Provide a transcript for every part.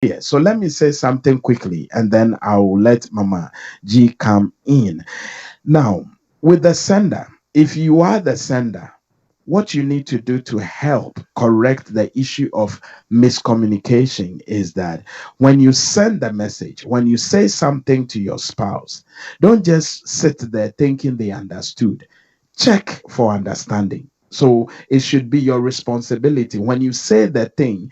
here. So let me say something quickly and then I'll let Mama G come in. Now, with the sender, if you are the sender, what you need to do to help correct the issue of miscommunication is that when you send a message, when you say something to your spouse, don't just sit there thinking they understood. Check for understanding. So it should be your responsibility. When you say the thing,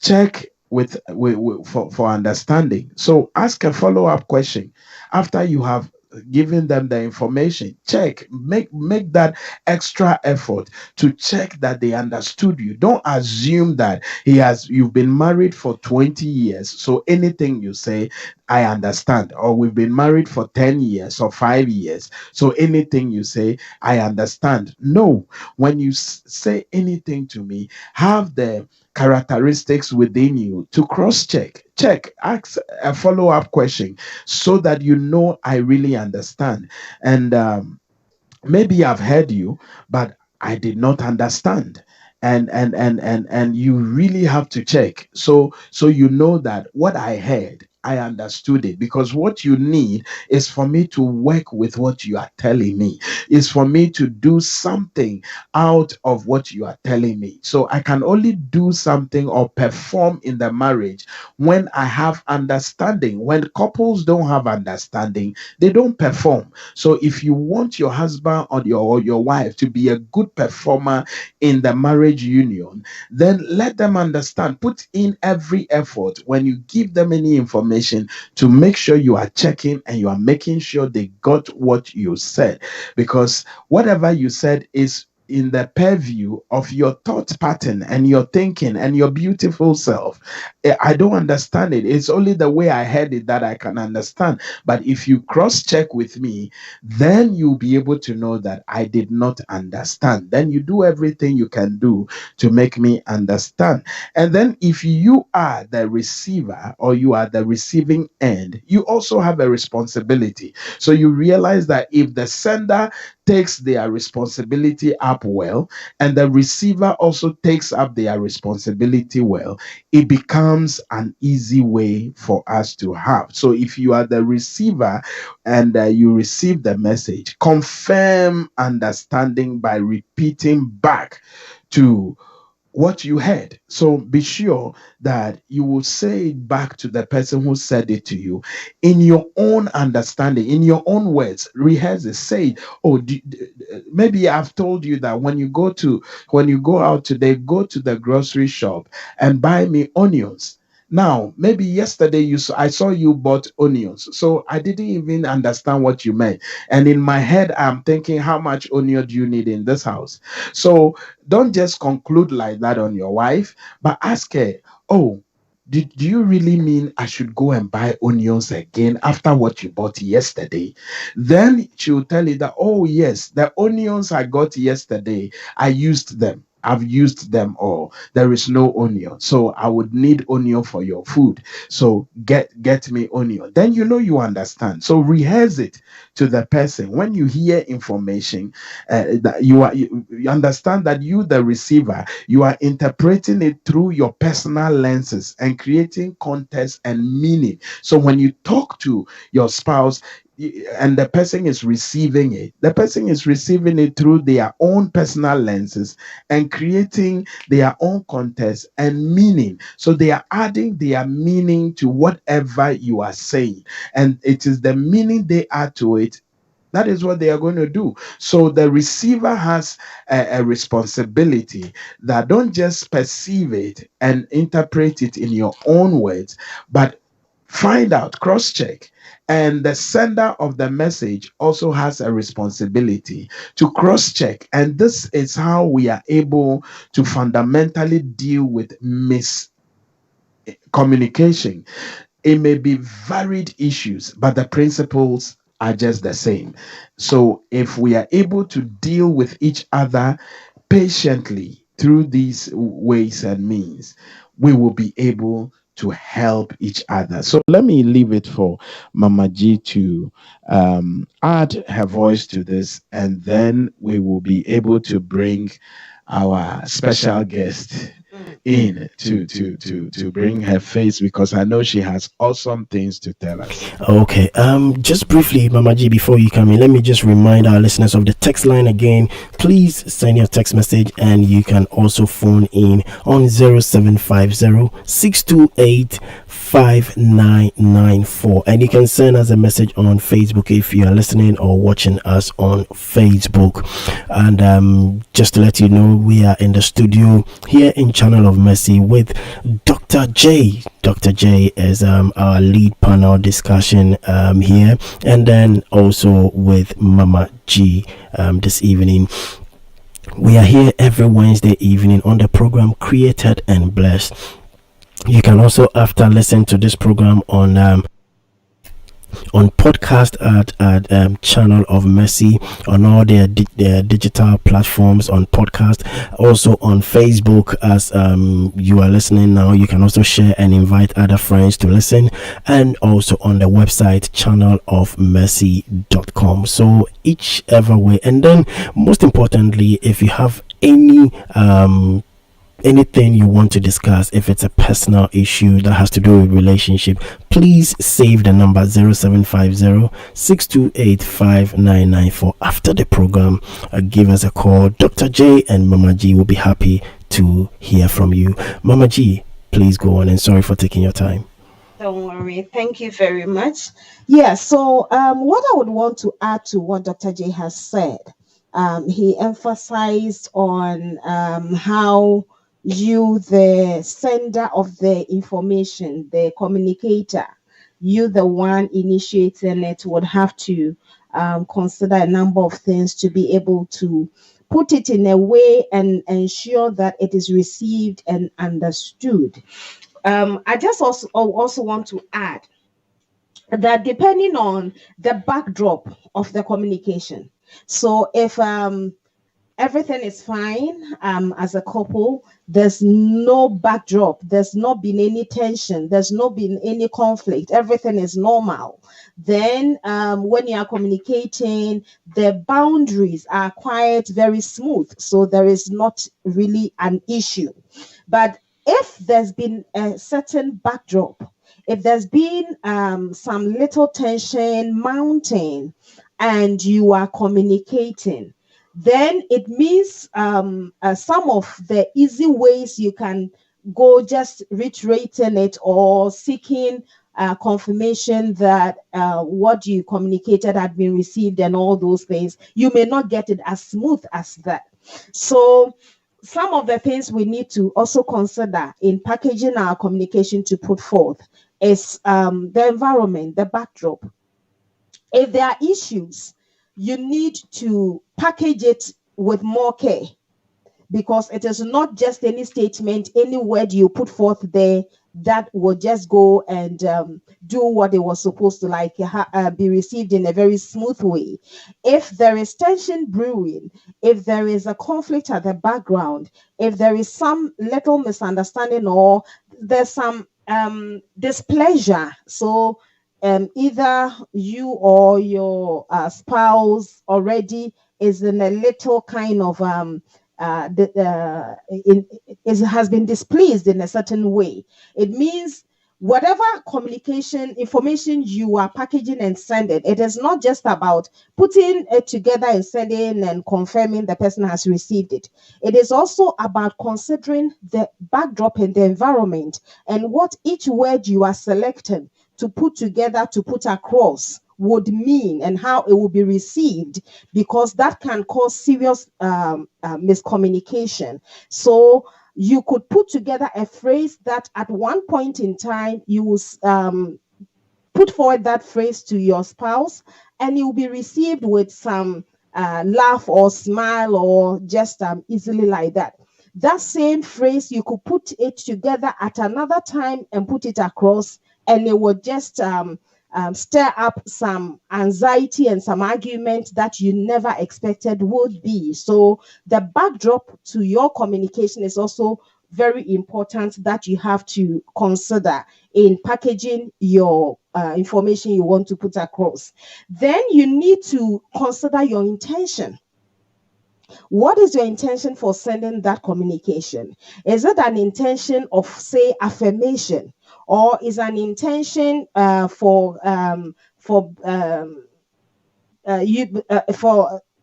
check for understanding. So ask a follow-up question after you have given them the information. Check, make that extra effort to check that they understood you. Don't assume that you've been married for 20 years, so anything you say I understand, or we've been married for 10 years or 5 years, so anything you say I understand. No, when you say anything to me, have the characteristics within you to cross check, ask a follow-up question so that you know I really understand. And maybe I've heard you, but I did not understand. And you really have to check, so you know that what I heard, I understood it. Because what you need is for me to work with what you are telling me, is for me to do something out of what you are telling me. So I can only do something or perform in the marriage when I have understanding. When couples don't have understanding, they don't perform. So if you want your husband or your wife to be a good performer in the marriage union, then let them understand. Put in every effort when you give them any information to make sure you are checking and you are making sure they got what you said. Because whatever you said is in the purview of your thought pattern and your thinking and your beautiful self. I don't understand it. It's only the way I heard it that I can understand. But if you cross check with me, then you'll be able to know that I did not understand. Then you do everything you can do to make me understand. And then if you are the receiver or you are the receiving end, you also have a responsibility. So you realize that if the sender takes their responsibility up well and the receiver also takes up their responsibility well, it becomes an easy way for us to have. So if you are the receiver and you receive the message, confirm understanding by repeating back to what you heard. So be sure that you will say it back to the person who said it to you in your own understanding, in your own words. Rehearse it. Say, oh, maybe I've told you that when you go out today, go to the grocery shop and buy me onions. Now, maybe yesterday I saw you bought onions, so I didn't even understand what you meant. And in my head, I'm thinking, how much onion do you need in this house? So don't just conclude like that on your wife, but ask her, oh, do you really mean I should go and buy onions again after what you bought yesterday? Then she'll tell you that, oh, yes, the onions I got yesterday, I used them. I've used them all. There is no onion. So I would need onion for your food. So get me onion. Then you know you understand. So rehearse it to the person. When you hear information, that you understand that you, the receiver, you are interpreting it through your personal lenses and creating context and meaning. So when you talk to your spouse, and the person is receiving it, the person is receiving it through their own personal lenses and creating their own context and meaning. So they are adding their meaning to whatever you are saying, and it is the meaning they add to it. That is what they are going to do. So the receiver has a responsibility that don't just perceive it and interpret it in your own words, but find out, cross check. And the sender of the message also has a responsibility to cross check. And this is how we are able to fundamentally deal with miscommunication. It may be varied issues, but the principles are just the same. So if we are able to deal with each other patiently through these ways and means, we will be able to help each other. So let me leave it for Mama G to add her voice to this, and then we will be able to bring our special guest. in to bring her face, because I know she has awesome things to tell us. Okay, just briefly, Mama G, before you come in, let me just remind our listeners of the text line again. Please send your text message, and you can also phone in on 0750 628 5994, and you can send us a message on Facebook if you are listening or watching us on Facebook. And just to let you know, we are in the studio here in Channel of Mercy with Dr. J. Dr. J is our lead panel discussion here, and then also with Mama G this evening. We are here every Wednesday evening on the program Created and Blessed. You can also, after listening to this program on podcast at Channel of Mercy, on all their digital platforms, on podcast, also on Facebook. As you are listening now, you can also share and invite other friends to listen, and also on the website channelofmercy.com. So each ever way. And then most importantly, if you have anything you want to discuss, if it's a personal issue that has to do with relationship, please save the number 0750 628 5994. After the program, give us a call. Dr. J and Mama G will be happy to hear from you. Mama G, please go on, and sorry for taking your time. Don't worry. Thank you very much. Yeah, so what I would want to add to what Dr. J has said, he emphasized on how you, the sender of the information, the communicator, you, the one initiating it, would have to consider a number of things to be able to put it in a way and ensure that it is received and understood. I just also want to add that depending on the backdrop of the communication, so if everything is fine as a couple, there's no backdrop, there's not been any tension, there's not been any conflict, everything is normal, then when you are communicating, the boundaries are quite very smooth, so there is not really an issue. But if there's been a certain backdrop, if there's been some little tension mounting and you are communicating, then it means some of the easy ways you can go, just reiterating it or seeking confirmation that what you communicated had been received and all those things, you may not get it as smooth as that. So some of the things we need to also consider in packaging our communication to put forth is the environment, the backdrop. If there are issues, you need to package it with more care, because it is not just any statement, any word you put forth there that will just go and do what it was supposed to, be received in a very smooth way. If there is tension brewing, if there is a conflict at the background, if there is some little misunderstanding or there's some displeasure, so either you or your spouse already is in a little kind of has been displeased in a certain way, it means whatever communication information you are packaging and sending, it is not just about putting it together and sending and confirming the person has received it. It is also about considering the backdrop and the environment and what each word you are selecting to put together, to put across, would mean and how it will be received, because that can cause serious miscommunication. So you could put together a phrase that at one point in time you will put forward that phrase to your spouse, and it will be received with some laugh or smile or just easily like that. That same phrase, you could put it together at another time and put it across, and it will just stir up some anxiety and some argument that you never expected would be. So the backdrop to your communication is also very important that you have to consider in packaging your information you want to put across. Then you need to consider your intention. What is your intention for sending that communication? Is it an intention of, say, affirmation, or is an intention for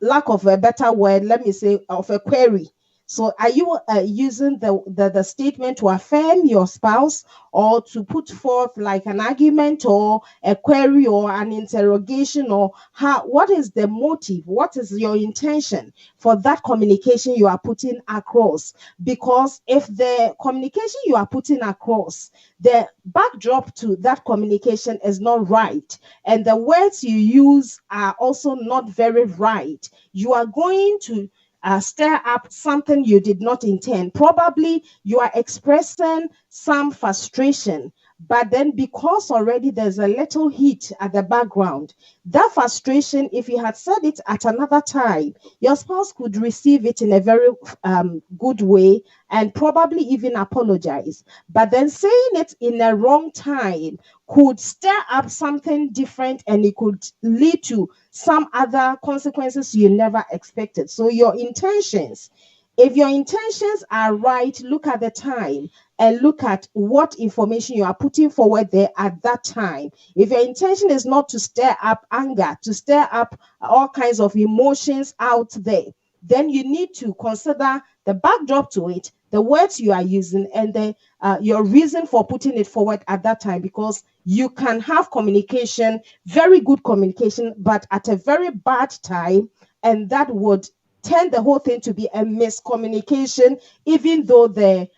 lack of a better word, let me say, of a query? So are you using the statement to affirm your spouse, or to put forth like an argument or a query or an interrogation, or what is the motive? What is your intention for that communication you are putting across? Because if the communication you are putting across, the backdrop to that communication is not right, and the words you use are also not very right, you are going to stir up something you did not intend. Probably you are expressing some frustration, but then because already there's a little heat at the background, that frustration, if you had said it at another time, your spouse could receive it in a very good way and probably even apologize. But then saying it in a wrong time could stir up something different, and it could lead to some other consequences you never expected. So your intentions, if your intentions are right, look at the time and look at what information you are putting forward there at that time. If your intention is not to stir up anger, to stir up all kinds of emotions out there, then you need to consider the backdrop to it, the words you are using, and the your reason for putting it forward at that time. Because you can have communication, very good communication, but at a very bad time, and that would turn the whole thing to be a miscommunication, even though the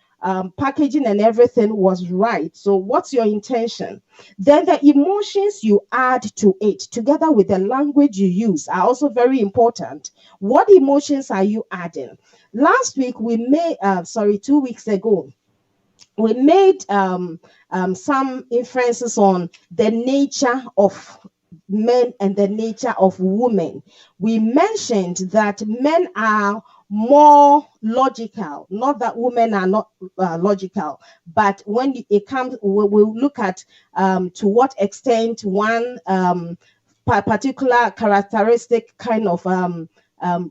packaging and everything was right. So what's your intention? Then the emotions you add to it, together with the language you use, are also very important. What emotions are you adding? Last week we made, 2 weeks ago, we made some inferences on the nature of men and the nature of women. We mentioned that men are more logical, not that women are not logical, but when it comes, we'll look at to what extent one particular characteristic kind of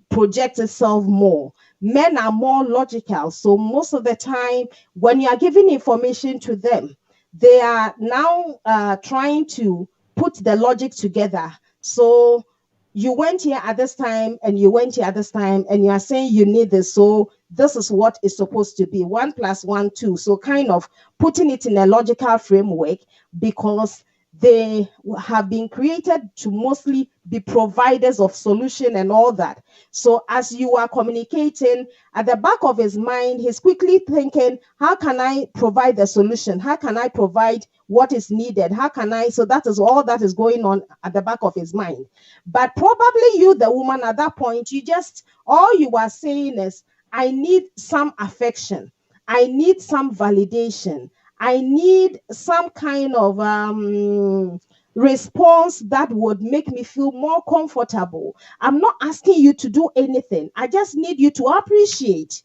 projects itself more. Men are more logical, so most of the time when you are giving information to them, they are now trying to put the logic together. So you went here at this time and you went here at this time, and you are saying you need this, so this is what is supposed to be 1 + 1 2. So kind of putting it in a logical framework, because they have been created to mostly be providers of solution and all that. So as you are communicating, at the back of his mind, he's quickly thinking, how can I provide the solution? How can I provide what is needed? How can I? So that is all that is going on at the back of his mind. But probably you, the woman, at that point, all you are saying is, I need some affection. I need some validation. I need some kind of response that would make me feel more comfortable. I'm not asking you to do anything. I just need you to appreciate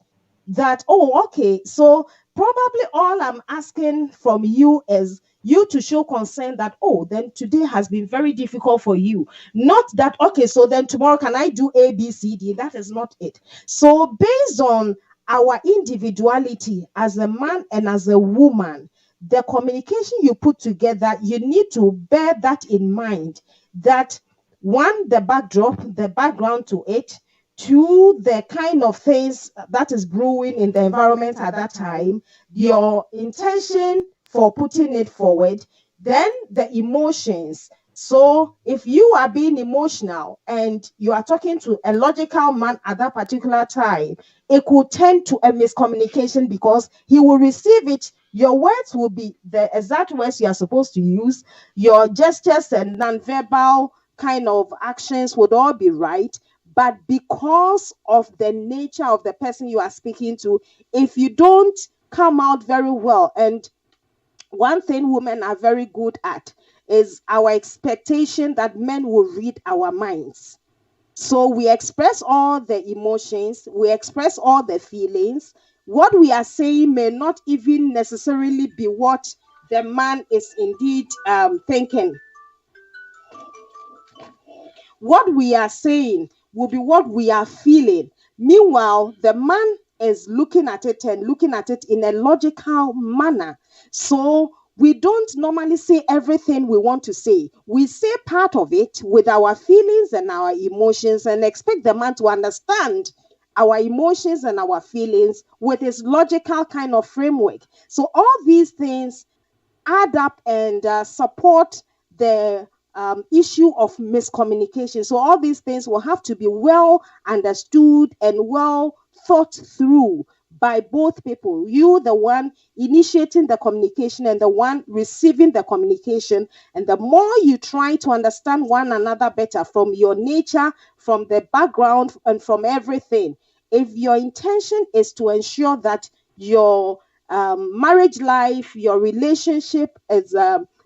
that. Oh, okay. So probably all I'm asking from you is you to show concern that, oh, then today has been very difficult for you. Not that, okay, so then tomorrow can I do A, B, C, D? That is not it. So based on our individuality as a man and as a woman, the communication you put together, you need to bear that in mind, that one, the backdrop, the background to it, two, the kind of things that is brewing in the environment at that time, your intention for putting it forward, then the emotions. So if you are being emotional and you are talking to a logical man at that particular time, it could tend to a miscommunication, because he will receive it. Your words will be the exact words you are supposed to use. Your gestures and nonverbal kind of actions would all be right. But because of the nature of the person you are speaking to, if you don't come out very well, and one thing women are very good at is our expectation that men will read our minds. So we express all the emotions, we express all the feelings. What we are saying may not even necessarily be what the man is indeed thinking. What we are saying will be what we are feeling. Meanwhile, the man is looking at it in a logical manner. So we don't normally say everything we want to say. We say part of it with our feelings and our emotions and expect the man to understand our emotions and our feelings with his logical kind of framework. So all these things add up and support the issue of miscommunication. So all these things will have to be well understood and well thought through by both people. You, the one initiating the communication, and the one receiving the communication. And the more you try to understand one another better from your nature, from the background, and from everything, if your intention is to ensure that your marriage life, your relationship is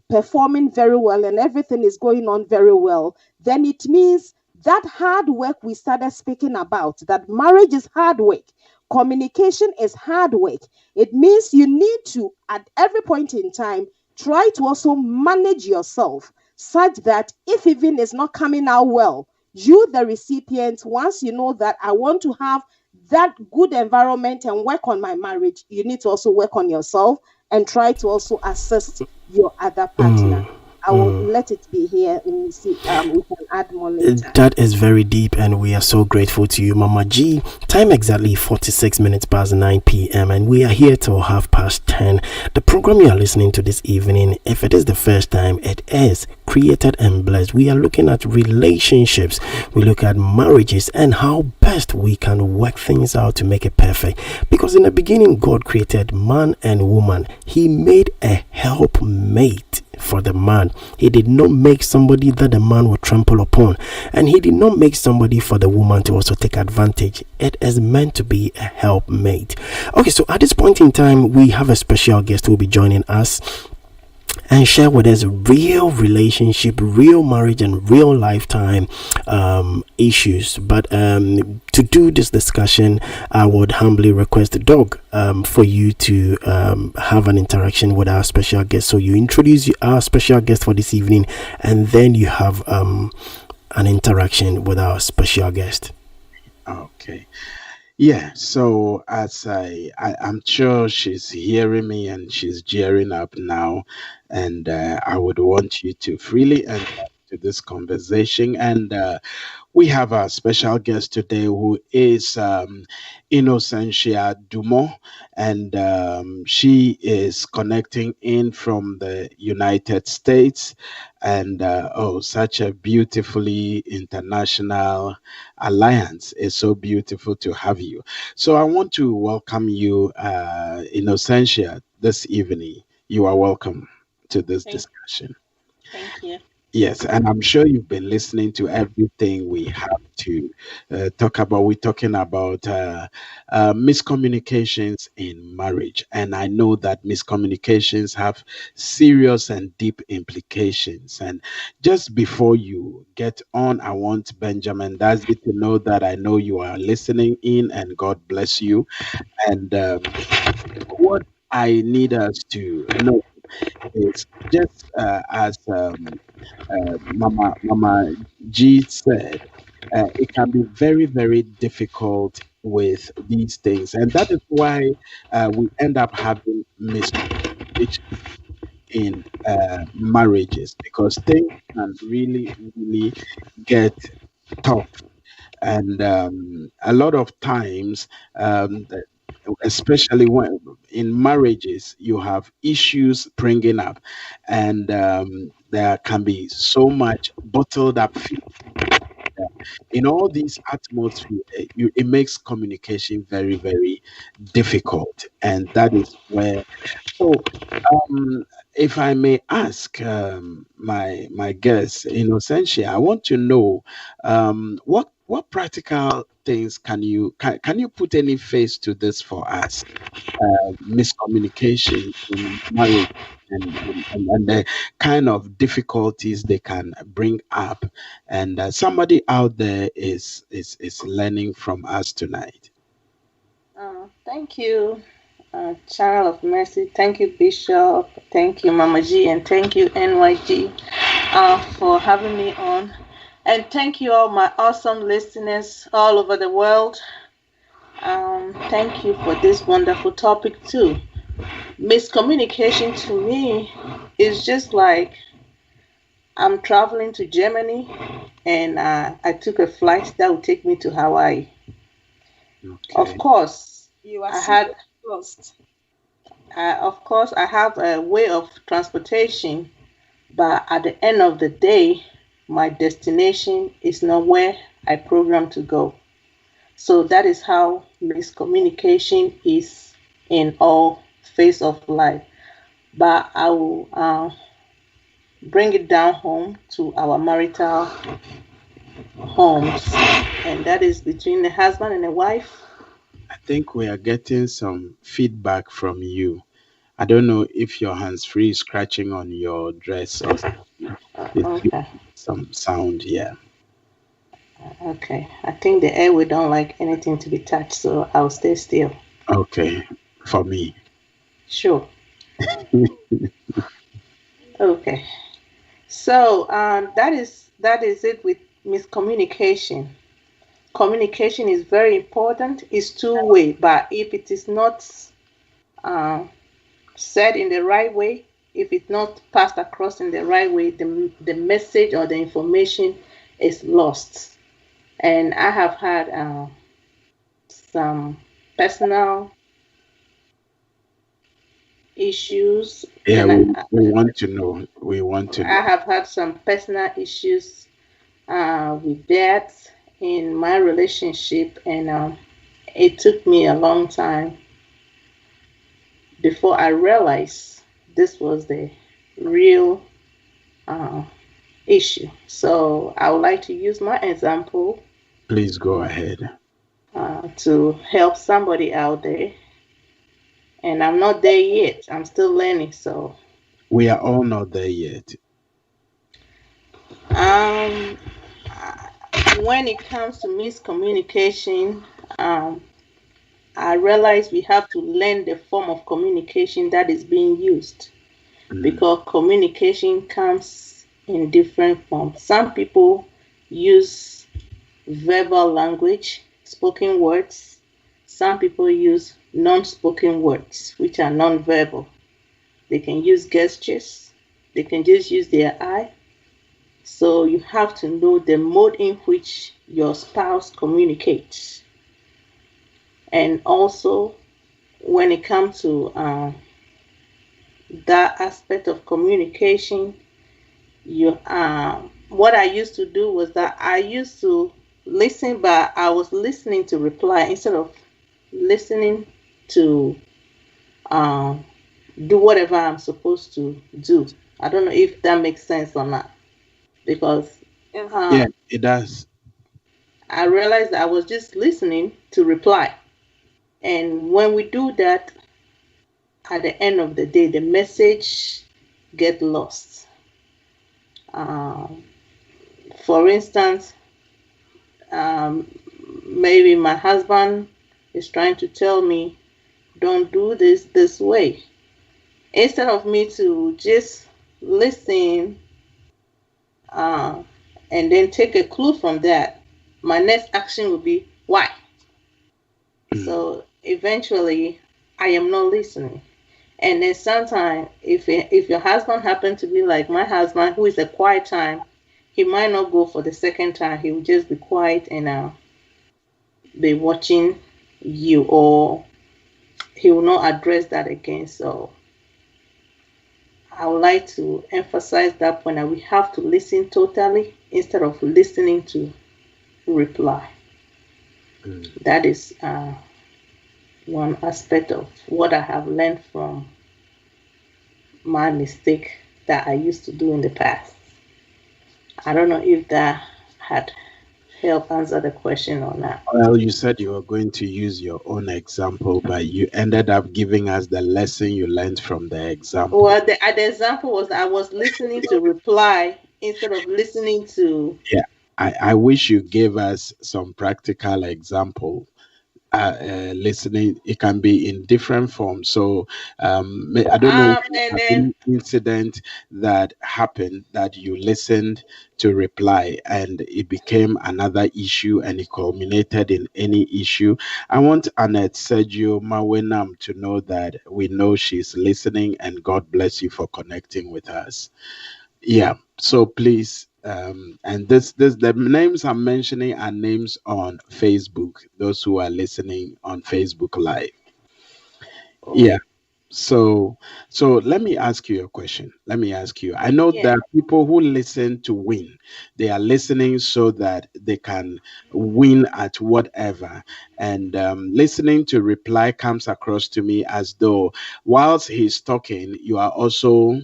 performing very well and everything is going on very well, then it means that hard work we started speaking about, that marriage is hard work, communication is hard work. It means you need to, at every point in time, try to also manage yourself such that if even it's not coming out well, you, the recipient, once you know that I want to have that good environment and work on my marriage, you need to also work on yourself and try to also assist your other partner. I will let it be here and see we can add more later. That is very deep, and we are so grateful to you, Mama G. Time exactly 46 minutes past 9 p.m. and we are here till 10:30. The program you are listening to this evening, if it is the first time, it is Created and Blessed. We are looking at relationships, we look at marriages and how best we can work things out to make it perfect. Because in the beginning, God created man and woman. He made a helpmate for the man. He did not make somebody that the man would trample upon, and he did not make somebody for the woman to also take advantage. It is meant to be a helpmate. Okay, so at this point in time, we have a special guest who will be joining us and share with us real relationship, real marriage, and real lifetime issues. But to do this discussion, I would humbly request the dog for you to have an interaction with our special guest. So you introduce our special guest for this evening, and then you have an interaction with our special guest. Okay. Yeah, so as I'm sure she's hearing me and she's gearing up now, and I would want you to freely enter to this conversation. And we have a special guest today who is Innocentia Dumont, and she is connecting in from the United States. And oh, such a beautifully international alliance. It's so beautiful to have you. So I want to welcome you, Innocentia, this evening. You are welcome to this discussion. Thank you. Yes, and I'm sure you've been listening to everything we have to talk about. We're talking about miscommunications in marriage. And I know that miscommunications have serious and deep implications. And just before you get on, I want Benjamin Dasby to know that I know you are listening in, and God bless you. And what I need us to know is just as Mama G said, it can be very, very difficult with these things, and that is why we end up having miscommunication in marriages, because things can really, really get tough. And a lot of times, especially when in marriages you have issues springing up, and there can be so much bottled up feelings. In all these atmosphere, it makes communication very, very difficult, and that is where. So, if I may ask my guest, Innocentia, I want to know what practical things can you put any face to this for us? Miscommunication in marriage, and the kind of difficulties they can bring up, and somebody out there is learning from us tonight. Thank you, Child of Mercy. Thank you, Bishop. Thank you, Mama G, and thank you, NYG, for having me on. And thank you all my awesome listeners all over the world. Thank you for this wonderful topic too. Miscommunication to me is just like I'm traveling to Germany and I took a flight that would take me to Hawaii. Of Okay. course, You are I had, seriously lost. of course, I have a way of transportation, but at the end of the day, my destination is not where I programmed to go. So that is how miscommunication is in all phase of life. But I will bring it down home to our marital homes, and that is between the husband and the wife. I think we are getting some feedback from you. I don't know if your hands free is scratching on your dress or something. It's Okay, some sound, yeah. okay. I think the airway don't like anything to be touched, so I'll stay still. Okay, for me. Sure. Okay. So that is it with miscommunication. Communication is very important. It's two-way, but if it is not uh, said in the right way, if it's not passed across in the right way, the message or the information is lost. And I have had some personal issues, Yeah, and we want to know. We want to I know. have had some personal issues with that in my relationship, and it took me a long time before I realized this was the real uh, issue. So I would like to use my example Please go ahead. to help somebody out there. And I'm not there yet. I'm still learning. So We are all not there yet. um, when it comes to miscommunication, um, I realize we have to learn the form of communication that is being used, Mm, because communication comes in different forms. Some people use verbal language, spoken words. Some people use non spoken words, which are non verbal. They can use gestures, they can just use their eye. So you have to know the mode in which your spouse communicates. And also, when it comes to that aspect of communication, you what I used to do was that I used to listen, but I was listening to reply instead of listening to um, do whatever I'm supposed to do. I don't know if that makes sense or not, because Yeah. uh, yeah, it does. I realized that I was just listening to reply. And when we do that, at the end of the day, the message get lost. Um, for instance, um, maybe my husband is trying to tell me, don't do this way. Instead of me to just listen uh, and then take a clue from that, my next action would be, why? Mm, So eventually, I am not listening. And then sometimes, if your husband happened to be like my husband, who is a quiet time, he might not go for the second time. He will just be quiet and be watching you, or he will not address that again. So I would like to emphasize that point, that we have to listen totally instead of listening to reply. mm. That is one aspect of what I have learned from my mistake that I used to do in the past. I don't know if that had helped answer the question or not. Well, you said you were going to use your own example, but you ended up giving us the lesson you learned from the example. Well, the example was I was listening to reply instead of listening to. Yeah, I wish you gave us some practical example listening. It can be in different forms. So I don't know if you And have then any incident that happened that you listened to reply and it became another issue and it culminated in any issue. I want Annette Sergio Mawenam to know that we know she's listening, and God bless you for connecting with us. Yeah. So please, and this the names I'm mentioning are names on Facebook. Those who are listening on Facebook Live. oh Yeah. So, so let me ask you a question. Let me ask you. I know yeah. there are people who listen to win. They are listening so that they can win at whatever. And listening to reply comes across to me as though whilst he's talking, you are also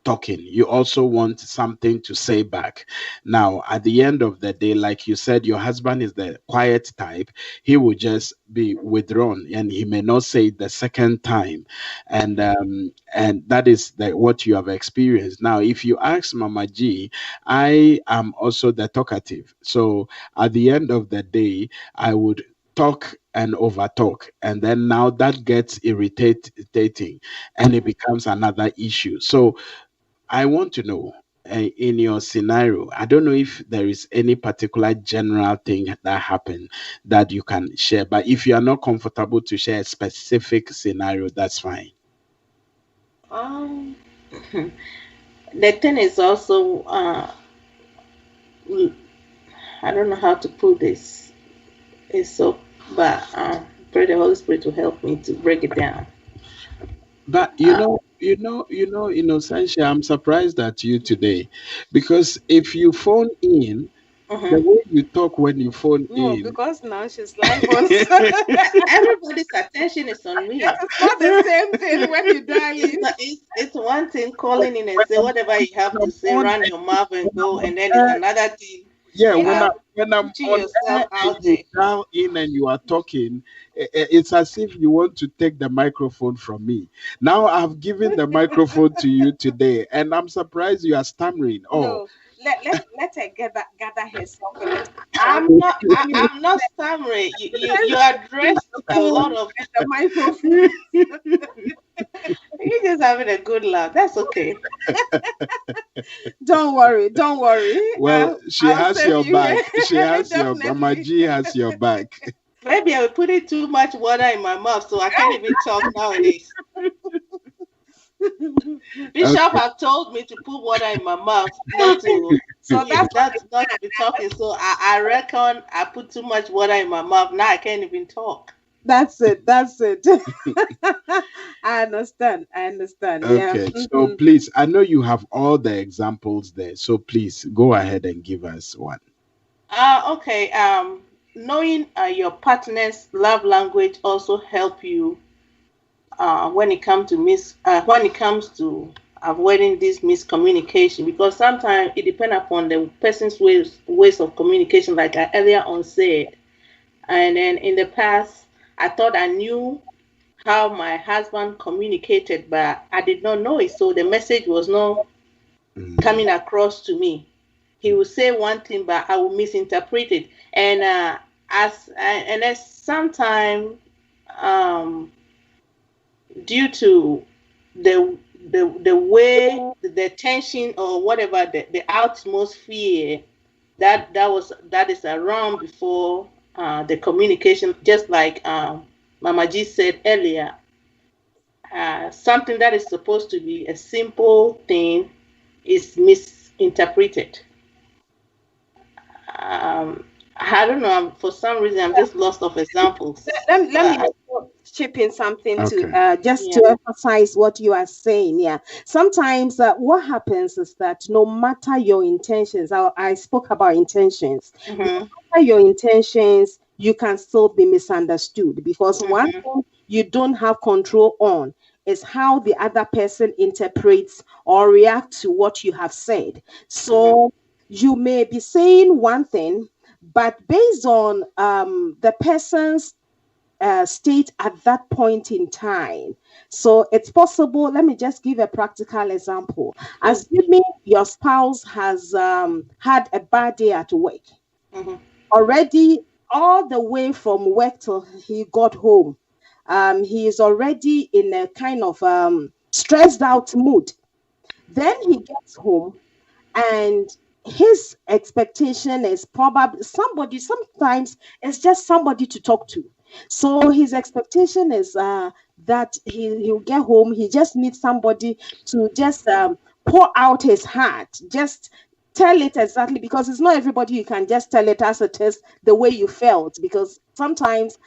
talking. You also want something to say back. Now, at the end of the day, like you said, your husband is the quiet type. He will just be withdrawn and he may not say it the second time, and that is what you have experienced. Now if you ask Mama G, I am also the talkative, so at the end of the day I would talk and over talk, and then now that gets irritating and it becomes another issue. So I want to know, in your scenario, I don't know if there is any particular general thing that happened that you can share, but if you are not comfortable to share a specific scenario, that's fine. um the thing is also I don't know how to put this. It's so, but pray the Holy Spirit to help me to break it down. But Uh, Innocentia, I'm surprised at you today, because if you phone in, the mhm. way you talk when you phone No, in, because now she's live on. Everybody's attention is on Yes, me. it's not the same thing when you dial It's in. not. It's one thing calling in and when say I'm, whatever you have when to I'm say, on, run your mouth and when go, I'm on and then it's air, another thing. yeah, You know, when I'm Putting on yourself air and out you there. dial in and you are talking, it's as if you want to take the microphone from me. Now I've given the microphone to you today, and I'm surprised you are stammering. Oh, no. Let her gather herself a little bit. I'm not. Let me I'm not stammering. You let's addressed the a phone lot of. and the microphone. You're just having a good laugh. That's okay. Don't worry, don't worry. well, she I'll has save your you back. here. She has your Mama Definitely. G has your back. Maybe I will put in too much water in my mouth, so I can't even talk nowadays. Bishop Okay. have told me to put water in my mouth, not to So that's what not to be talking. So I reckon I put too much water in my mouth. Now I can't even talk. that's it. That's it. I understand. I understand. Yeah. Okay, so please, I know you have all the examples there, so please go ahead and give us one. Okay. Knowing your partner's love language also help you when it comes to avoiding this miscommunication, because sometimes it depends upon the person's ways of communication, like I earlier on said. And then in the past, I thought I knew how my husband communicated, but I did not know it. So the message was not Mm, coming across to me. He will say one thing, but I will misinterpret it. And and then sometimes, um, due to the way the tension or whatever the atmosphere that is around before the communication, just like Mama G said earlier, something that is supposed to be a simple thing is misinterpreted. Um, I don't know. For some reason, I'm just lost of examples. Let me But chip in something to okay. just yeah. to emphasize what you are saying. Yeah, sometimes what happens is that no matter your intentions, I spoke about intentions. No Hmm. matter your intentions, you can still be misunderstood, because one Hmm. thing you don't have control on is how the other person interprets or reacts to what you have said. Hmm. So you may be saying one thing, but based on the person's state at that point in time. So it's possible. Let me just give a practical example. Please. Assuming your spouse has had a bad day at work, Hmm. already all the way from work till he got home, he is already in a kind of stressed out mood. Then he gets home, and his expectation is probably somebody, sometimes it's just somebody to talk to. So his expectation is that he'll get home, he just needs somebody to just pour out his heart, just tell it exactly, because it's not everybody you can just tell it as it is, the way you felt, because sometimes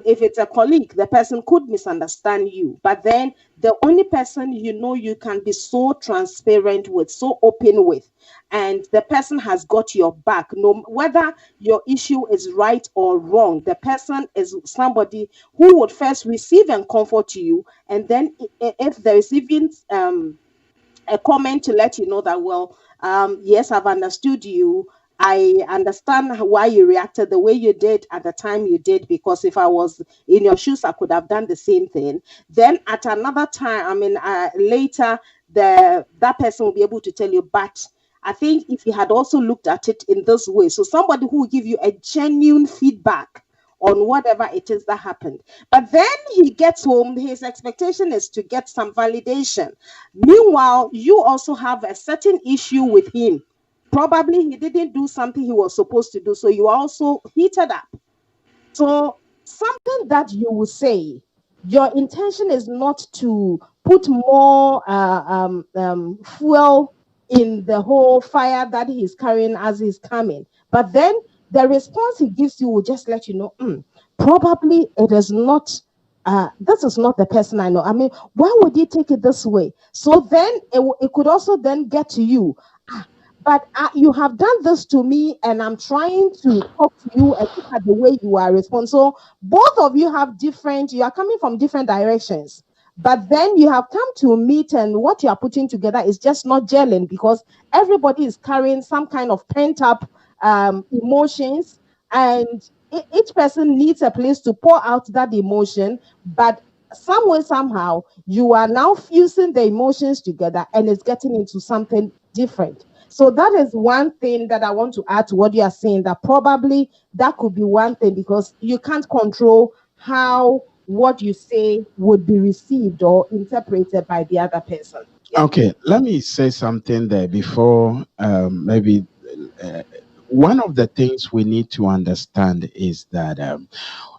if it's a colleague, the person could misunderstand you, but then the only person you know you can be so transparent with, so open with, and the person has got your back, no whether your issue is right or wrong, the person is somebody who would first receive and comfort you, and then if there is even a comment to let you know that, well, yes, I've understood you. I understand why you reacted the way you did at the time you did, because if I was in your shoes, I could have done the same thing. Then at another time, I mean, later, that person will be able to tell you, but I think if you had also looked at it in this way, so somebody who will give you a genuine feedback on whatever it is that happened. But then he gets home, his expectation is to get some validation. Meanwhile, you also have a certain issue with him. Probably he didn't do something he was supposed to do, so you are also heated up. So something that you will say, your intention is not to put more fuel in the whole fire that he's carrying as he's coming. But then the response he gives you will just let you know, probably it is not. This is not the person I know. I mean, why would he take it this way? So then it could also then get to you. But you have done this to me, and I'm trying to talk to you and look at the way you are responding. So both of you have different, you are coming from different directions. But then you have come to meet, and what you are putting together is just not gelling, because everybody is carrying some kind of pent up emotions, and each person needs a place to pour out that emotion. But some way, somehow, you are now fusing the emotions together, and it's getting into something different. So that is one thing that I want to add to what you are saying, that probably that could be one thing, because you can't control how what you say would be received or interpreted by the other person. Yeah. Okay, let me say something there before maybe uh, one of the things we need to understand is that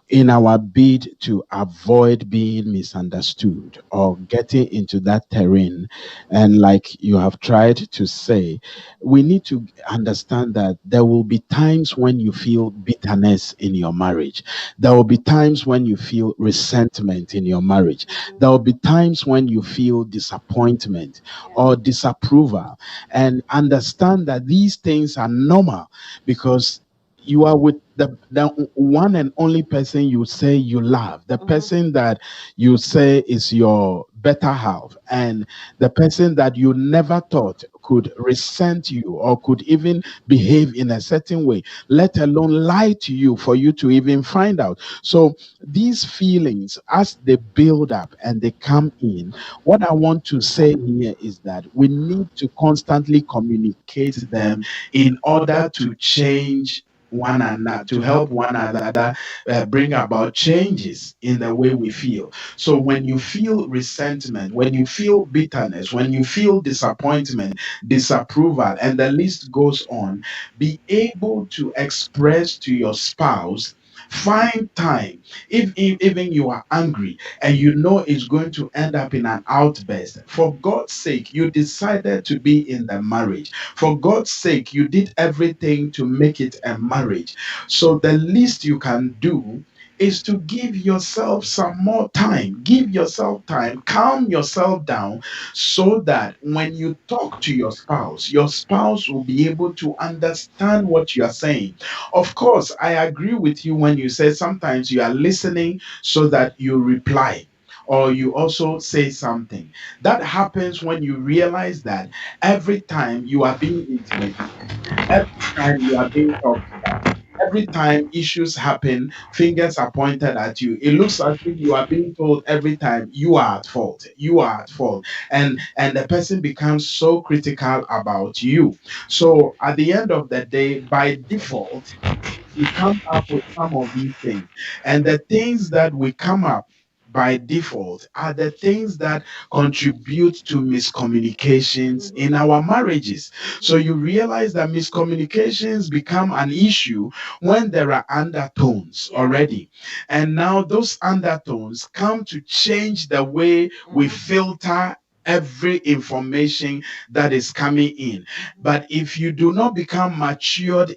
in our bid to avoid being misunderstood or getting into that terrain, and like you have tried to say, we need to understand that there will be times when you feel bitterness in your marriage. There will be times when you feel resentment in your marriage. There will be times when you feel disappointment or disapproval. And understand that these things are normal, because you are with the one and only person you say you love, the person that you say is your better half, and the person that you never thought could resent you or could even behave in a certain way, let alone lie to you for you to even find out. So these feelings, as they build up and they come in, what I want to say here is that we need to constantly communicate them in order to change one another, to help one another bring about changes in the way we feel. So when you feel resentment, when you feel bitterness, when you feel disappointment, disapproval, and the list goes on, be able to express to your spouse. Find time. If even you are angry and you know it's going to end up in an outburst, for God's sake, you decided to be in the marriage. For God's sake, you did everything to make it a marriage. So the least you can do is to give yourself some more time. Give yourself time, calm yourself down, so that when you talk to your spouse will be able to understand what you are saying. Of course, I agree with you when you say sometimes you are listening so that you reply or you also say something. That happens when you realize that every time you are being intimidated, every time you are being talked about, every time issues happen, fingers are pointed at you. It looks as if you are being told every time you are at fault. You are at fault. And the person becomes so critical about you. So at the end of the day, by default, you come up with some of these things. And the things that we come up by default are the things that contribute to miscommunications in our marriages. So you realize that miscommunications become an issue when there are undertones already. And now those undertones come to change the way we filter every information that is coming in. But if you do not become matured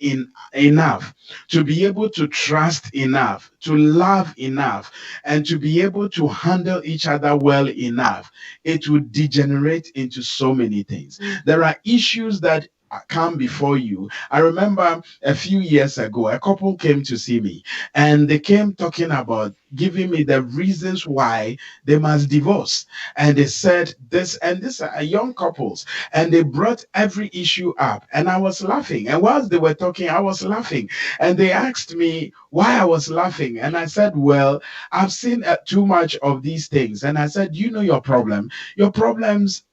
enough to be able to trust enough, to love enough, and to be able to handle each other well enough, it will degenerate into so many things. There are issues that come before you. I remember a few years ago, a couple came to see me and they came talking about giving me the reasons why they must divorce. And they said this, and this are young couples, and they brought every issue up. And I was laughing. And whilst they were talking, I was laughing. And they asked me why I was laughing. And I said, well, I've seen too much of these things. And I said, you know your problem. Your problems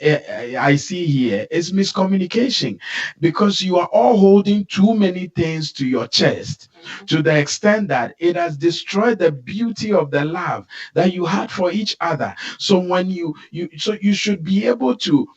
I see here is miscommunication, because you are all holding too many things to your chest to the extent that it has destroyed the beauty of the love that you had for each other. So when you should be able to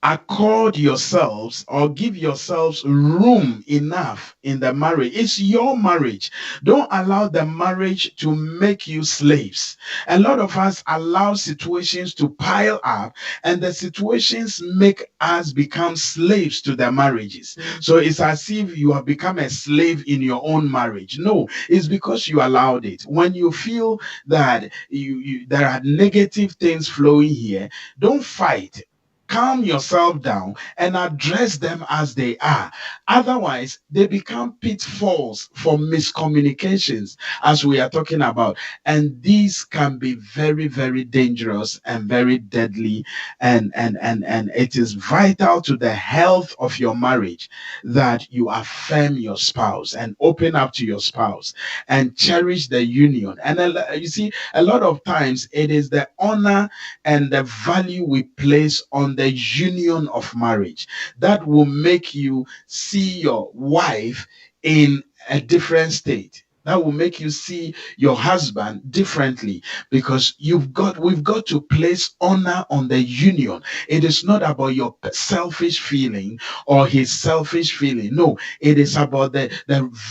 accord yourselves or give yourselves room enough in the marriage. It's your marriage. Don't allow the marriage to make you slaves. A lot of us allow situations to pile up, and the situations make us become slaves to the marriages. So it's as if you have become a slave in your own marriage. No, it's because you allowed it. When you feel that there are negative things flowing here, don't fight. Calm yourself down and address them as they are. Otherwise, they become pitfalls for miscommunications, as we are talking about. And these can be very, very dangerous and very deadly. And it is vital to the health of your marriage that you affirm your spouse and open up to your spouse and cherish the union. And you see, a lot of times it is the honor and the value we place on the union of marriage that will make you see your wife in a different state. That will make you see your husband differently, because we've got to place honor on the union. It is not about your selfish feeling or his selfish feeling. No, it is about the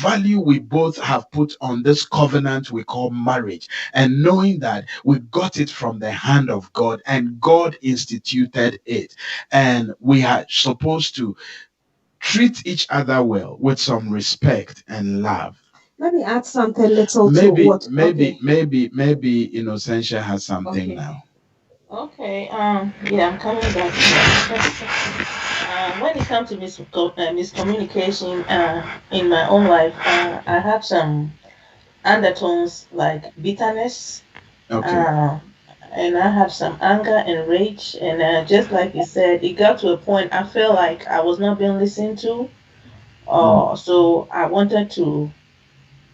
value we both have put on this covenant we call marriage, and knowing that we got it from the hand of God and God instituted it. And we are supposed to treat each other well with some respect and love. Let me add something little Maybe, to what. maybe Innocentia has something now. Okay. Yeah, I'm coming back to that. When it comes to miscommunication, in my own life, I have some undertones like bitterness. Okay. And I have some anger and rage. And just like you said, it got to a point I felt like I was not being listened to. So I wanted to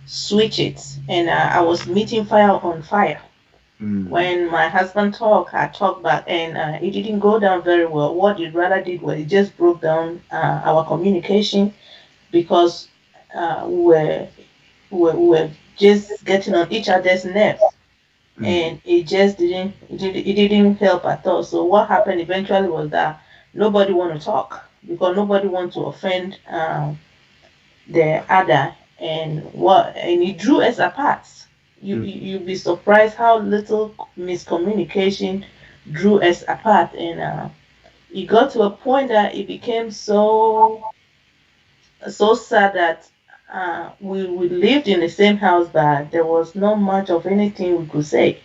switch it, and I was meeting fire on fire. When my husband talked, I talked back, and it didn't go down very well. What it rather did was it just broke down our communication, because we were just getting on each other's nerves, and it just didn't help at all. So what happened eventually was that nobody want to talk, because nobody want to offend the other, and it drew us apart. You'd be surprised how little miscommunication drew us apart, and it got to a point that it became so sad that we lived in the same house, but there was not much of anything we could say.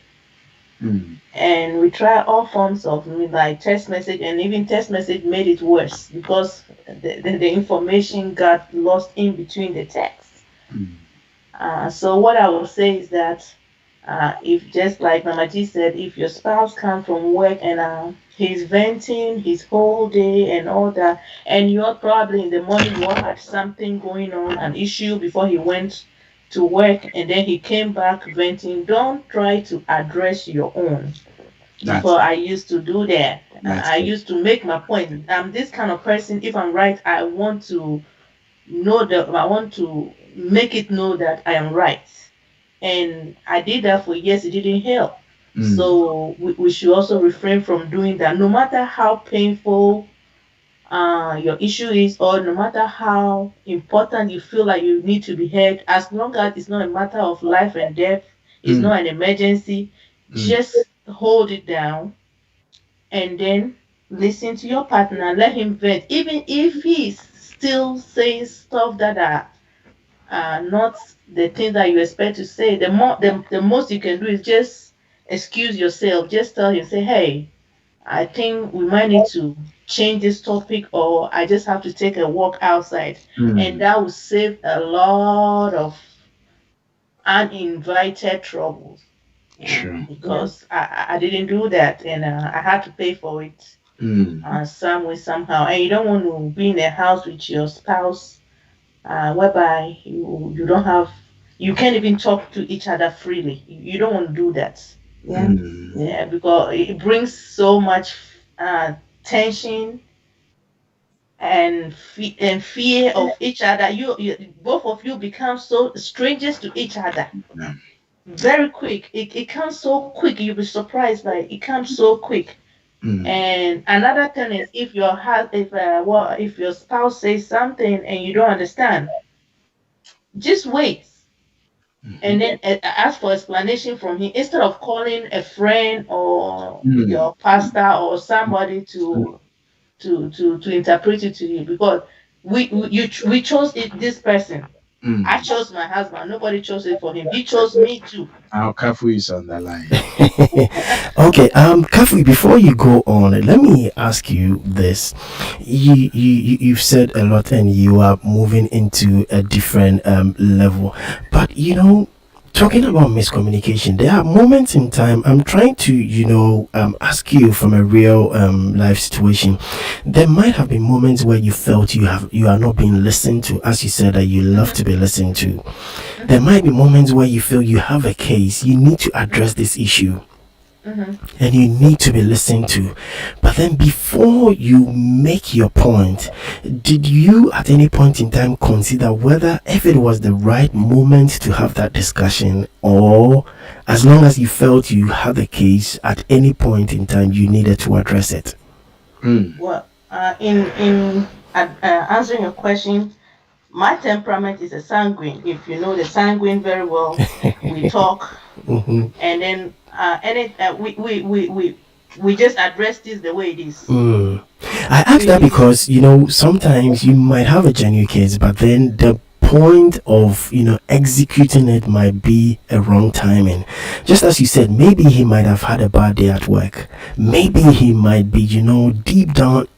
And we tried all forms of like text message, and even text message made it worse, because the information got lost in between the text. So what I will say is that if, just like Mama G said, if your spouse comes from work and he's venting his whole day and all that, and you're probably in the morning, you had something going on, an issue before he went to work, and then he came back venting, don't try to address your own. Before I used to do that. I used to make my point. I'm this kind of person. If I'm right, I want to know that I want to make it know that I am right. And I did that for years, it didn't help. So we should also refrain from doing that, no matter how painful your issue is, or no matter how important you feel like you need to be heard, as long as it's not a matter of life and death, it's not an emergency, just hold it down and then listen to your partner, let him vent. Even if he's still saying stuff that are not the things that you expect to say, the most you can do is just excuse yourself. Just tell him, say, hey, I think we might need to change this topic, or I just have to take a walk outside. And that will save a lot of uninvited troubles. True. Because I didn't do that, and I had to pay for it some way, somehow. And you don't want to be in a house with your spouse whereby you don't have, you can't even talk to each other freely. You don't want to do that. Yeah. Yeah, because it brings so much tension and fear of each other. You both of you become so strangers to each other Yeah. very quick. It comes so quick. You'll be surprised, like it comes so quick. And another thing is, if your spouse says something and you don't understand, just wait and then ask for explanation from him, instead of calling a friend or your pastor or somebody to interpret it to you. Because we chose this person. I chose my husband. Nobody chose it for him. He chose me too. Our Kafu is on the line. Okay, Kafui, before you go on, let me ask you this. You've said a lot and you are moving into a different level. But, talking about miscommunication, there are moments in time. I'm trying to, ask you from a real life situation. There might have been moments where you felt you are not being listened to, as you said that you love to be listened to. There might be moments where you feel you have a case, you need to address this issue. And you need to be listened to. But then before you make your point, did you at any point in time consider whether if it was the right moment to have that discussion, or as long as you felt you had a case at any point in time you needed to address it? Well, in answering your question, my temperament is a sanguine. If you know the sanguine very well, we talk, and then we just address this the way it is. I ask that because sometimes you might have a genuine case, but then the point of executing it might be a wrong timing. Just as you said, maybe he might have had a bad day at work. Maybe he might be deep down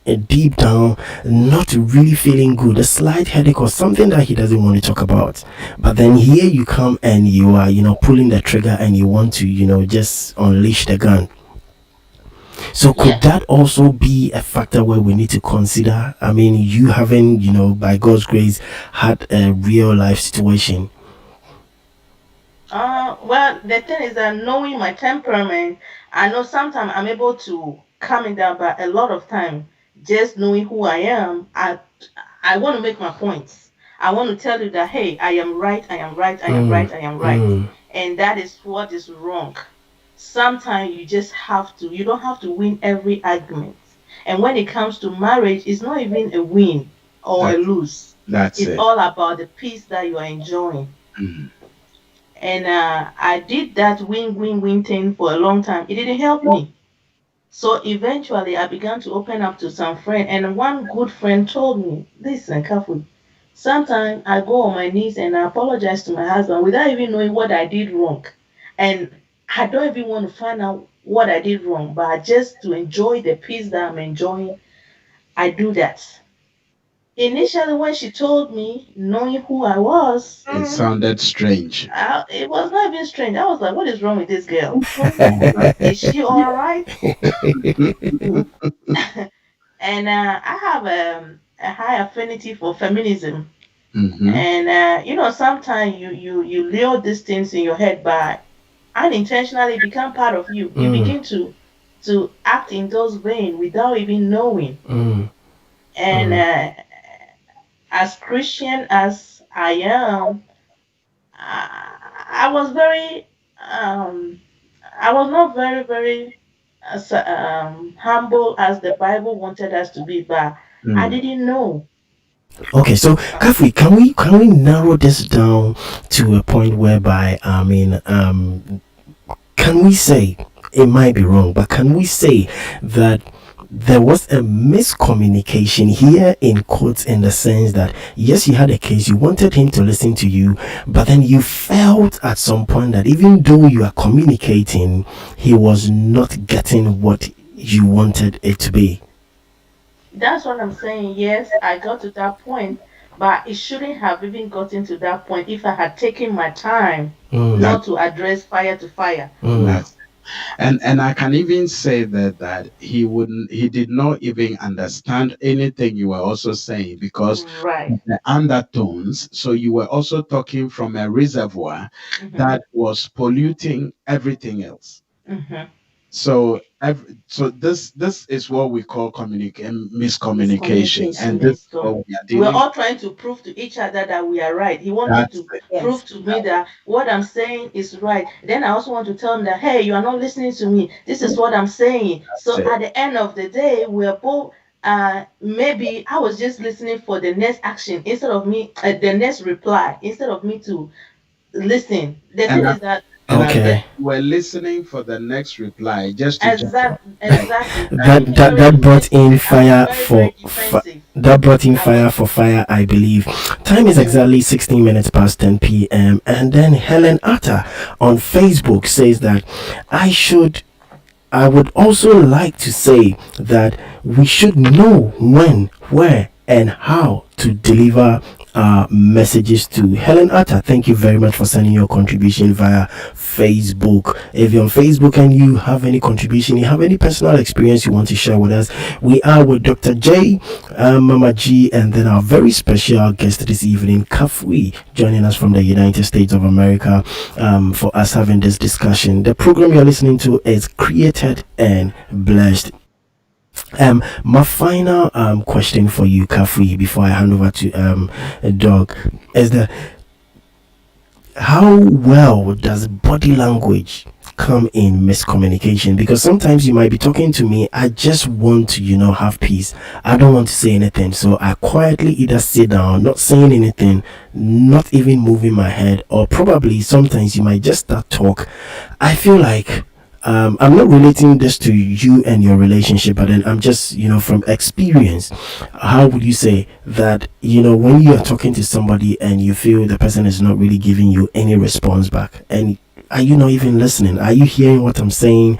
not really feeling good, a slight headache or something that he doesn't want to talk about. But then here you come and you are pulling the trigger and you want to just unleash the gun. So could that also be a factor where we need to consider? I mean, you having, by God's grace, had a real life situation. Well, the thing is that knowing my temperament, I know sometimes I'm able to calm it down, but a lot of time, just knowing who I am, I want to make my points. I want to tell you that, hey, I am right, I am right, I am right, I am right. And that is what is wrong. Sometimes you don't have to win every argument. And when it comes to marriage, it's not even a win or a lose. It's all about the peace that you are enjoying. And I did that win-win-win thing for a long time. It didn't help me. So eventually I began to open up to some friends. And one good friend told me, listen, Kafu, sometimes I go on my knees and I apologize to my husband without even knowing what I did wrong. And I don't even want to find out what I did wrong, but just to enjoy the peace that I'm enjoying, I do that. Initially, when she told me, knowing who I was, it sounded strange. It was not even strange. I was like, what is wrong with this girl? Is she all right? And I have a high affinity for feminism. And, sometimes you lure these things in your head by unintentionally become part of you. You begin to act in those veins without even knowing. And as Christian as I am, I was very, I was not very, very humble as the Bible wanted us to be, but I Mm. didn't know. Okay, so Kafri, can we narrow this down to a point whereby, I mean, can we say, it might be wrong, but can we say that there was a miscommunication here, in quotes, in the sense that yes, you had a case, you wanted him to listen to you, but then you felt at some point that even though you are communicating, he was not getting what you wanted it to be? That's what I'm saying. Yes, I got to that point, but it shouldn't have even gotten to that point if I had taken my time Mm, That not to address fire to fire. mm, that's and I can even say that he did not even understand anything you were also saying because Right. of the undertones. So you were also talking from a reservoir Mm-hmm. that was polluting everything else. Mm-hmm. So this is what we call miscommunication, and this Miscommunication. is what we are We're dealing all trying to prove to each other that we are right. He with. wanted That's to it. Yes. prove to me that what I'm saying is right. Then I also want to tell him that, hey, you are not listening to me. This is what I'm saying. That's So it. at the end of the day, we're both. Maybe I was just listening for the next action instead of me, the next reply instead of me to listen. The And thing I, is that and I bet okay. you were listening for the next reply just to jump back. exactly. that I'm that that very brought in I'm fire very for very defensive. that brought in I was fire for fire, I believe. Time is exactly 16 minutes past 10 p.m. And then Helen Atta on Facebook says that I would also like to say that we should know when, where, and how to deliver messages to Helen Atta. Thank you very much for sending your contribution via Facebook. If you're on Facebook and you have any contribution, you have any personal experience you want to share with us, we are with Dr. J, Mama G, and then our very special guest this evening, Kafui, joining us from the United States of America, for us having this discussion. The program you're listening to is Created and Blessed. My final question for you, Kafui, before I hand over to Doug, is that how well does body language come in miscommunication? Because sometimes you might be talking to me, I just want to have peace, I don't want to say anything, so I quietly either sit down, not saying anything, not even moving my head, or probably sometimes you might just start talk. I feel like I'm not relating this to you and your relationship, but then I'm just, from experience, how would you say that, when you are talking to somebody and you feel the person is not really giving you any response back, and are you not even listening? Are you hearing what I'm saying?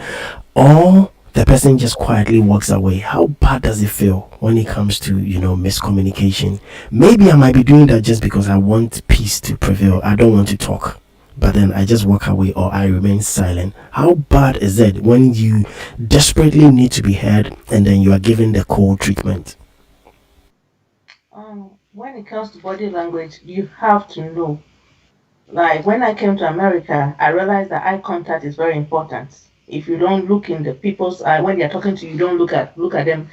Or the person just quietly walks away. How bad does it feel when it comes to, miscommunication? Maybe I might be doing that just because I want peace to prevail. I don't want to talk, but then I just walk away or I remain silent. How bad is it when you desperately need to be heard and then you are given the cold treatment? when it comes to body language, you have to know. Like when I came to America, I realized that eye contact is very important. If you don't look in the people's eye when they're talking to you, don't look at them.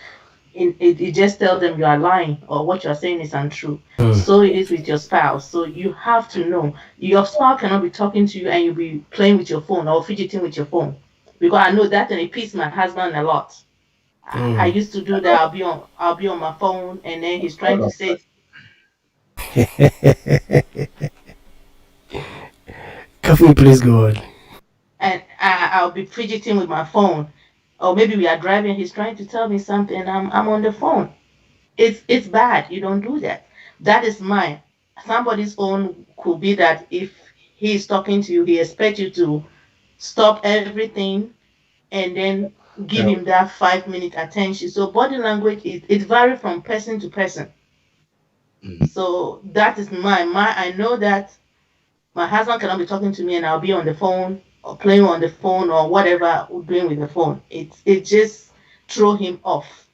It just tell them you are lying or what you're saying is untrue. Mm, So it is with your spouse. So you have to know your spouse cannot be talking to you and you'll be playing with your phone or fidgeting with your phone. Because I know that and it pisses my husband a lot. I mm. used to do that. I'll be on my phone and then he's trying All to of say Coffee, please go on. and I'll be fidgeting with my phone. Or maybe we are driving, he's trying to tell me something, I'm on the phone. It's bad. You don't do that. That is mine. Somebody's own could be that if he's talking to you, he expects you to stop everything and then give that. him that 5 minute attention. So body language it varies from person to person. Mm. So that is mine. I know that my husband cannot be talking to me and I'll be on the phone or playing on the phone or whatever we're doing with the phone. It just throw him off.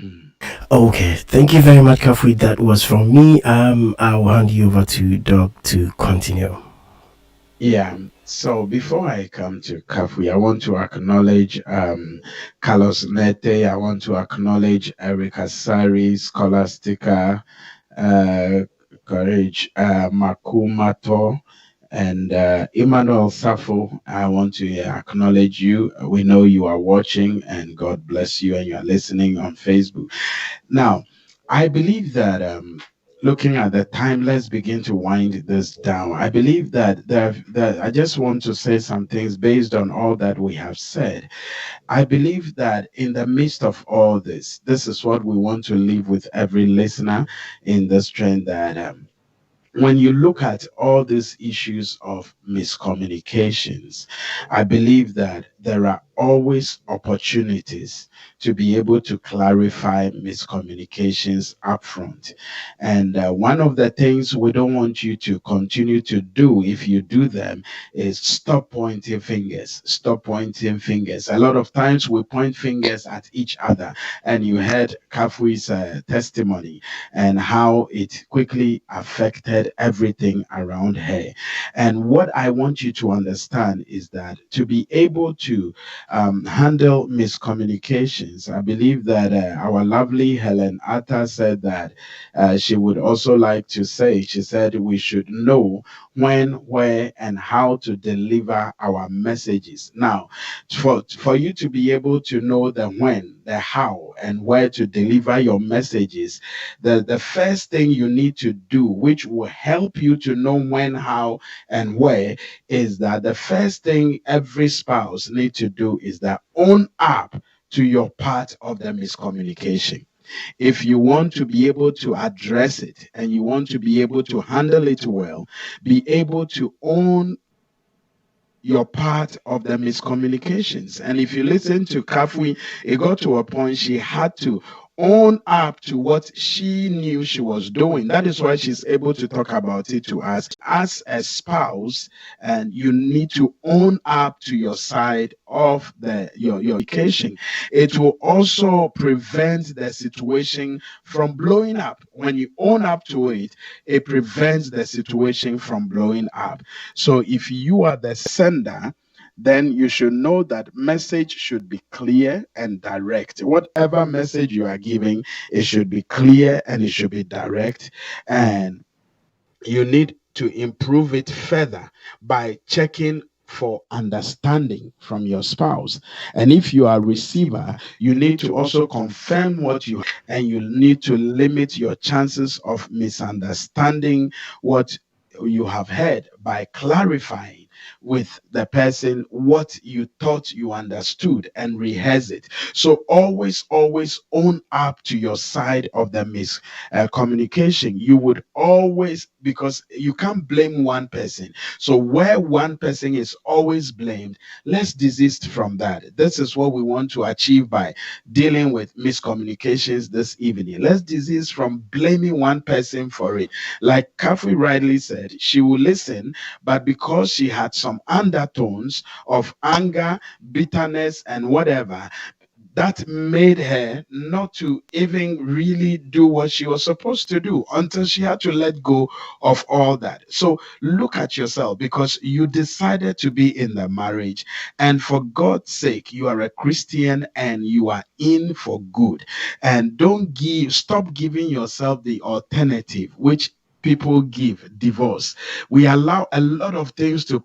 Mm. Okay, thank you very much, Kafui. That was from me. I'll hand you over to Doug to continue. Yeah. So before I come to Kafui, I want to acknowledge Carlos Nete. I want to acknowledge Erica Sari, Scholastica, uh, Courage Makumato, and Emmanuel Safo. I want to acknowledge you. We know you are watching, and God bless you, and you are listening on Facebook. Now, I believe that looking at the time, let's begin to wind this down. I believe that I just want to say some things based on all that we have said. I believe that in the midst of all this, this is what we want to leave with every listener in this trend that when you look at all these issues of miscommunications, I believe that there are always opportunities to be able to clarify miscommunications upfront. And one of the things we don't want you to continue to do if you do them is stop pointing fingers. Stop pointing fingers. A lot of times we point fingers at each other, and you heard Kafui's testimony and how it quickly affected everything around her. And what I want you to understand is that to be able to handle miscommunications, I believe that our lovely Helen Atta said that she would also like to say, she said, we should know when, where, and how to deliver our messages. Now, for you to be able to know the when, the how, and where to deliver your messages, the first thing you need to do, which will help you to know when, how, and where, is that the first thing every spouse need to do is that own up to your part of the miscommunication. If you want to be able to address it and you want to be able to handle it well, be able to own your part of the miscommunications. And if you listen to Kafui, it got to a point she had to own up to what she knew she was doing. That is why she's able to talk about it to us. As a spouse, and you need to own up to your side of your occasion. It will also prevent the situation from blowing up. When you own up to it, it prevents the situation from blowing up. So if you are the sender, then you should know that message should be clear and direct. Whatever message you are giving, it should be clear and it should be direct. And you need to improve it further by checking for understanding from your spouse. And if you are a receiver, you need to also confirm what you, and you need to limit your chances of misunderstanding what you have heard by clarifying with the person what you thought you understood and rehearse it. So always own up to your side of the communication. You would always, because you can't blame one person. So where one person is always blamed, let's desist from that. This is what we want to achieve by dealing with miscommunications this evening. Let's desist from blaming one person for it. Like Kafi rightly said, she will listen, but because she had some undertones of anger, bitterness, and whatever, that made her not to even really do what she was supposed to do until she had to let go of all that. So look at yourself, because you decided to be in the marriage, and for God's sake, you are a Christian and you are in for good. And stop giving yourself the alternative, which people give, divorce. We allow a lot of things to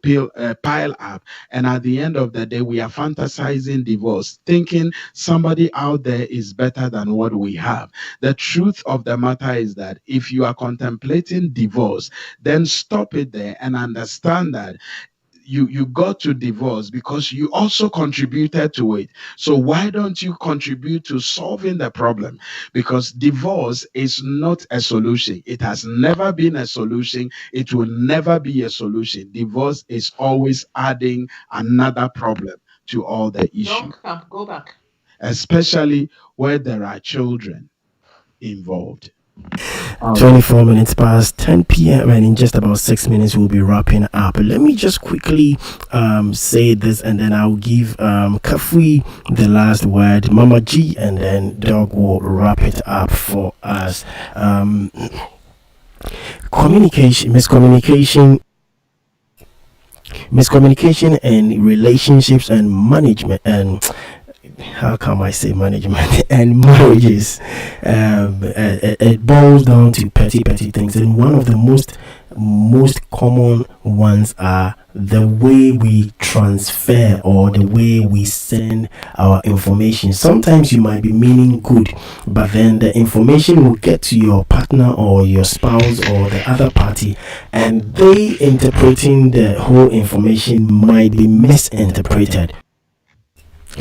pile up, and at the end of the day, we are fantasizing divorce, thinking somebody out there is better than what we have. The truth of the matter is that if you are contemplating divorce, then stop it there and understand that you got to divorce because you also contributed to it. So why don't you contribute to solving the problem? Because divorce is not a solution. It has never been a solution. It will never be a solution. Divorce is always adding another problem to all the issues. Don't come, go back. Especially where there are children involved. 24 minutes past 10 p.m. and in just about 6 minutes we'll be wrapping up. Let me just quickly say this, and then I'll give Kafui the last word, Mama G, and then Dog will wrap it up for us. Miscommunication Miscommunication in relationships and management, and how can I say management and marriages, it boils down to petty things, and one of the most common ones are the way we transfer or the way we send our information. Sometimes you might be meaning good, but then the information will get to your partner or your spouse or the other party, and they interpreting the whole information might be misinterpreted.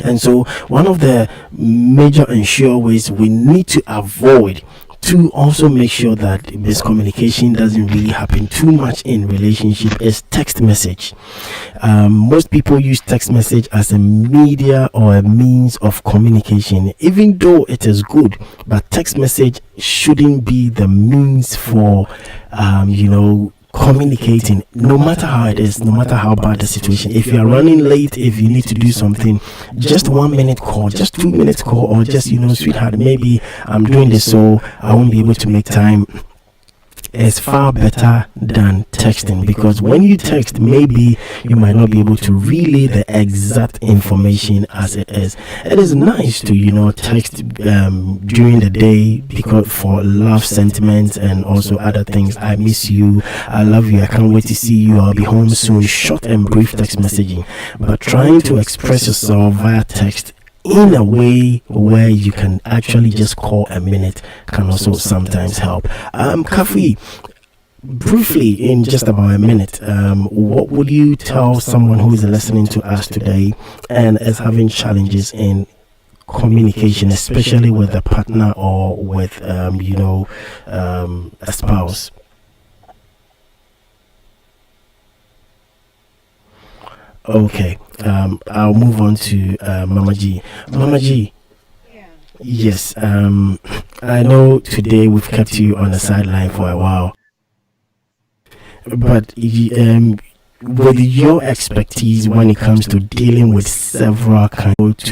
And so, one of the major and sure ways we need to avoid to also make sure that miscommunication doesn't really happen too much in relationship is text message. Most people use text message as a media or a means of communication, even though it is good, but text message shouldn't be the means for communicating, no matter how it is, no matter how bad the situation. If you are running late, if you need to do something, just 1 minute call, just 2 minutes call, or just, sweetheart, maybe I'm doing this, so I won't be able to make time, is far better than texting, because when you text, maybe you might not be able to relay the exact information as it is. It is nice to text during the day, because for love sentiments and also other things. I miss you, I love you, I can't wait to see you, I'll be home soon. Short and brief text messaging, but trying to express yourself via text in a way where you can actually just call a minute can also sometimes help. Kafi, briefly, in just about a minute, what would you tell someone who is listening to us today and is having challenges in communication, especially with a partner or with a spouse? Okay, I'll move on to Mama G. Mama G, yes, I know today we've kept you on the sideline for a while, but with your expertise when it comes to dealing with several kinds to